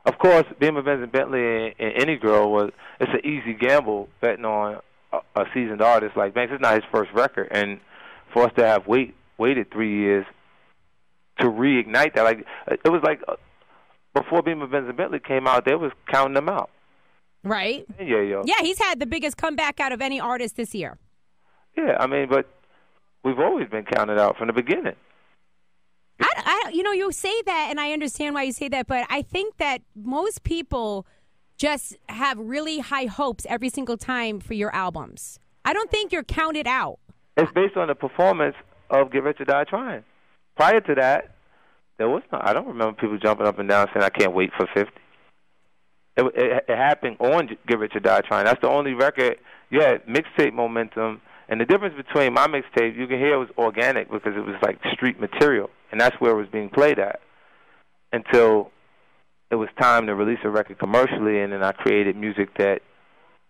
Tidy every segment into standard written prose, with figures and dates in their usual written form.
Of course, being with Vincent Bentley and any girl it's an easy gamble betting on a seasoned artist like Banks. It's not his first record, and for us to have waited 3 years to reignite that, like it was like before Beam of Vincent Bentley came out, they was counting them out. Right. Yeah. Yeah, he's had the biggest comeback out of any artist this year. Yeah, I mean, but we've always been counted out from the beginning. You say that, and I understand why you say that, but I think that most people just have really high hopes every single time for your albums. I don't think you're counted out. It's based on the performance of Get Rich or Die Trying. Prior to that, there was no. I don't remember people jumping up and down saying, "I can't wait for 50." It happened on Get Rich or Die Trying. That's the only record. Yeah, mixtape momentum. And the difference between my mixtape, you can hear it was organic because it was like street material, and that's where it was being played at until it was time to release a record commercially, and then I created music that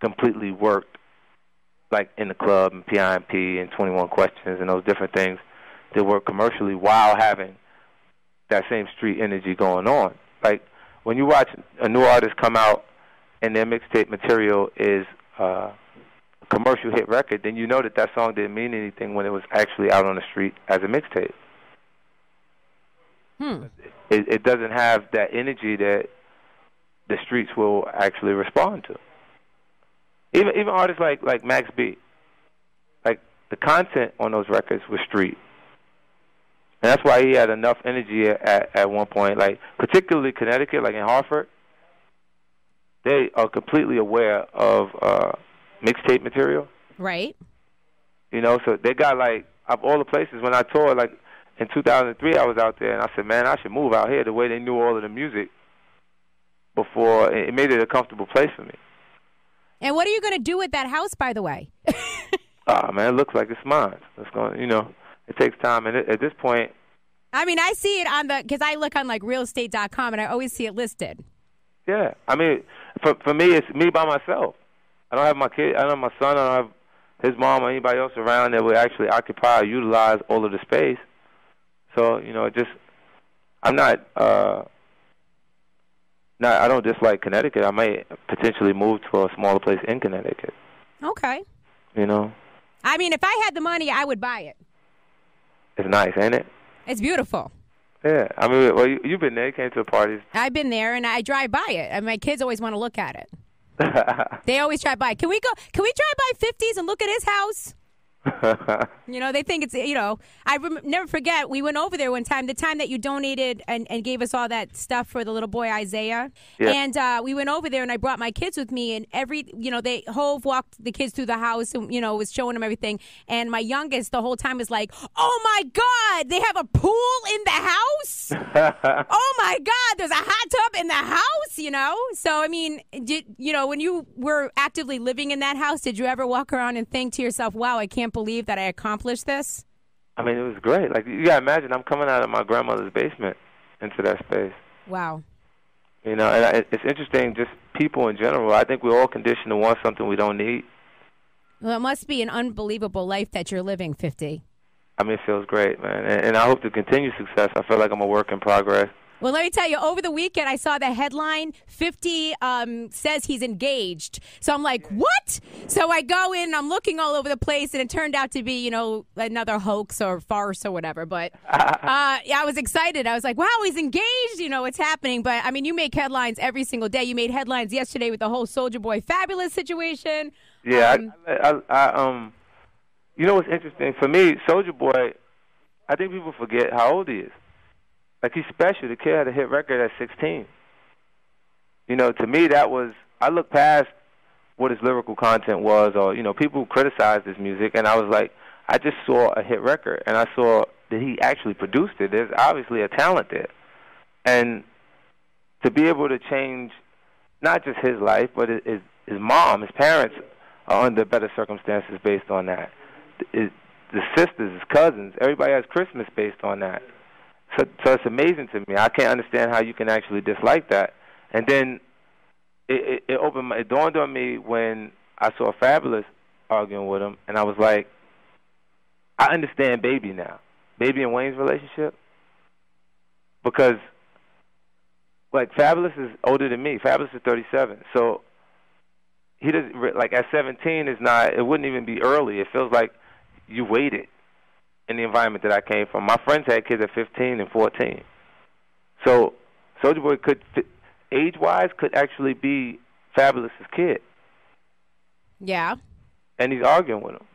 completely worked, like in the club and PIMP and 21 Questions and those different things that work commercially while having that same street energy going on. Like when you watch a new artist come out and their mixtape material is commercial hit record, then you know that song didn't mean anything when it was actually out on the street as a mixtape. It doesn't have that energy that the streets will actually respond to. Even artists like Max B, like the content on those records was street, and that's why he had enough energy at one point. Like particularly Connecticut, like in Hartford, they are completely aware of mixtape material. Right. So they got like, of all the places when I toured, like in 2003 I was out there and I said, man, I should move out here the way they knew all of the music before. It made it a comfortable place for me. And what are you going to do with that house, by the way? Man, it looks like it's mine. It's going, it takes time. And at this point. I mean, I see it because I look on like realestate.com and I always see it listed. Yeah. I mean, for me, it's me by myself. I don't have my kid. I don't have my son. I don't have his mom or anybody else around that would actually occupy or utilize all of the space. So, I'm not, I don't dislike Connecticut. I might potentially move to a smaller place in Connecticut. Okay. I mean, if I had the money, I would buy it. It's nice, ain't it? It's beautiful. Yeah. I mean, well, you've been there. You came to the parties. I've been there, and I drive by it. And my kids always want to look at it. They always drive by. Can we drive by 50s and look at his house? They think it's, I never forget, we went over there one time, the time that you donated and gave us all that stuff for the little boy Isaiah. Yeah. And we went over there and I brought my kids with me and Hove walked the kids through the house and, was showing them everything. And my youngest the whole time was like, oh my God, they have a pool in the house? Oh my God, there's a hot tub in the house, So, I mean, when you were actively living in that house, did you ever walk around and think to yourself, wow, I can't believe that I accomplished this? I mean, it was great. Like, you got to imagine, I'm coming out of my grandmother's basement into that space. Wow. And it's interesting, just people in general. I think we're all conditioned to want something we don't need. Well, it must be an unbelievable life that you're living, 50. I mean, it feels great, man. And I hope to continue success. I feel like I'm a work in progress. Well, let me tell you, over the weekend, I saw the headline, 50 says he's engaged. So I'm like, what? So I go in, and I'm looking all over the place, and it turned out to be, another hoax or farce or whatever. But I was excited. I was like, wow, he's engaged. What's happening. But, I mean, you make headlines every single day. You made headlines yesterday with the whole Soulja Boy Fabolous situation. Yeah, what's interesting? For me, Soulja Boy, I think people forget how old he is. Like, he's special. The kid had a hit record at 16. To me, I look past what his lyrical content was or, people criticized his music, and I was like, I just saw a hit record, and I saw that he actually produced it. There's obviously a talent there. And to be able to change not just his life, but his mom, his parents are under better circumstances based on that. The sisters, his cousins, everybody has Christmas based on that. So it's amazing to me. I can't understand how you can actually dislike that. And then it dawned on me when I saw Fabolous arguing with him, and I was like, I understand Baby now. Baby and Wayne's relationship. Because like Fabolous is older than me. Fabolous is 37, so he doesn't like at 17 is not. It wouldn't even be early. It feels like you waited in the environment that I came from. My friends had kids at 15 and 14, so Soulja Boy could, age-wise, could actually be Fabolous's kid. Yeah. And he's arguing with him.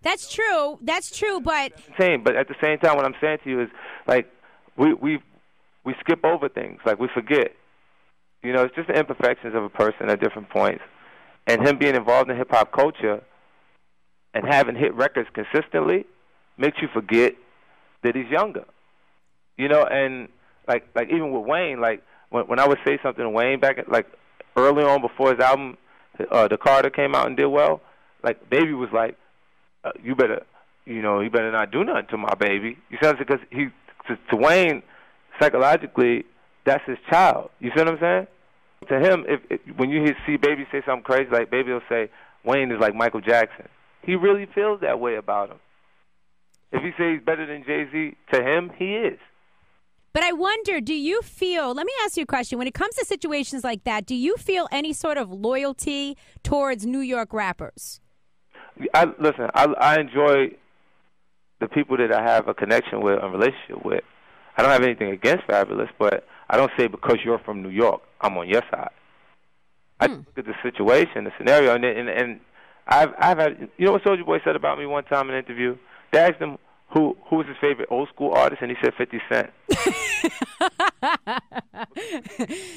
That's true. That's true, but But at the same time, what I'm saying to you is, like, we skip over things, like we forget. You know, it's just the imperfections of a person at different points. And him being involved in hip-hop culture and having hit records consistently makes you forget that he's younger. You know, and like even with Wayne, like when I would say something to Wayne back at, like early on before his album, The Carter, came out and did well, like Baby was like, you better not do nothing to my baby. You see what I'm saying? Because to Wayne, psychologically, that's his child. You see what I'm saying? To him, if when you see Baby say something crazy, like Baby will say, Wayne is like Michael Jackson. He really feels that way about him. If he says he's better than Jay-Z, to him, he is. But I wonder, do you feel, let me ask you a question. When it comes to situations like that, do you feel any sort of loyalty towards New York rappers? Listen, I enjoy the people that I have a connection with, a relationship with. I don't have anything against Fabolous, but I don't say because you're from New York, I'm on your side. I look at the situation, the scenario, and I've had, you know what Soulja Boy said about me one time in an interview? They asked him who was his favorite old school artist, and he said 50 Cent.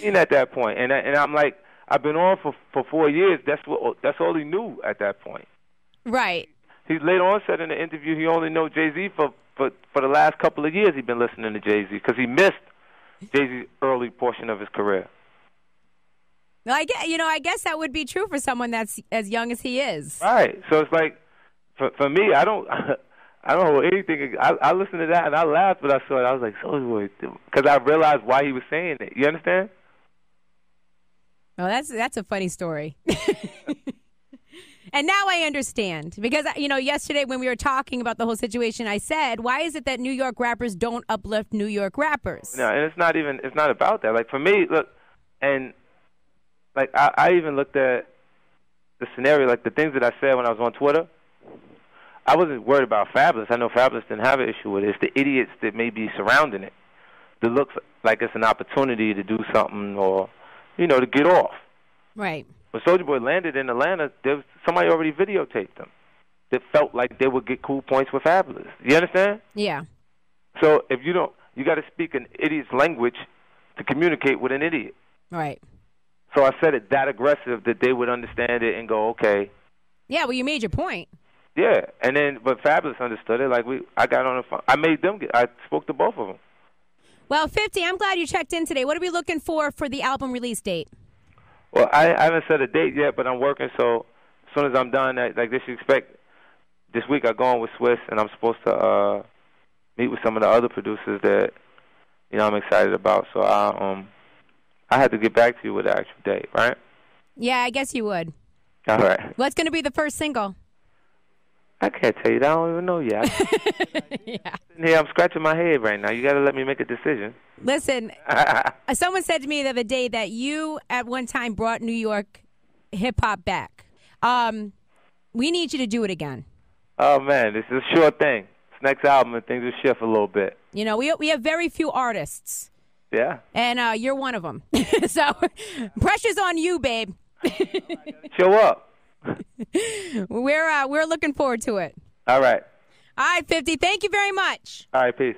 And at that point, and I'm like, I've been on for 4 years. That's all he knew at that point. Right. He later on said in the interview he only know Jay-Z for the last couple of years. He's been listening to Jay-Z because he missed Jay-Z's early portion of his career. Well, I guess that would be true for someone that's as young as he is. Right. So it's like, for me, I don't know anything. I listened to that and I laughed, but I saw it. I was like, Soulja Boy, because I realized why he was saying it. You understand? Well, that's a funny story. And now I understand because, yesterday when we were talking about the whole situation, I said, why is it that New York rappers don't uplift New York rappers? No, and it's not about that. Like, for me, look, and like I even looked at the scenario, like the things that I said when I was on Twitter. I wasn't worried about Fabolous. I know Fabolous didn't have an issue with it. It's the idiots that may be surrounding it that looks like it's an opportunity to do something or, to get off. Right. When Soulja Boy landed in Atlanta, somebody already videotaped them that felt like they would get cool points with Fabolous. You understand? Yeah. So if you don't, you got to speak an idiot's language to communicate with an idiot. Right. So I said it that aggressive that they would understand it and go, okay. Yeah, well, you made your point. Yeah, but Fabolous understood it. Like I got on the phone. I spoke to both of them. Well, 50, I'm glad you checked in today. What are we looking for the album release date? Well, I haven't set a date yet, but I'm working. So as soon as I'm done, they should expect this week. I go on with Swiss, and I'm supposed to meet with some of the other producers that I'm excited about. So I had to get back to you with the actual date, right? Yeah, I guess you would. All right. What's going to be the first single? I can't tell you that. I don't even know yet. Yeah, I'm scratching my head right now. You got to let me make a decision. Listen, someone said to me the other day that you at one time brought New York hip-hop back. We need you to do it again. Oh, man, this is a sure thing. This next album, and things will shift a little bit. We have very few artists. Yeah. And you're one of them. So pressure's on you, babe. Show up. We're looking forward to it. All right. All right, 50. Thank you very much. All right, peace.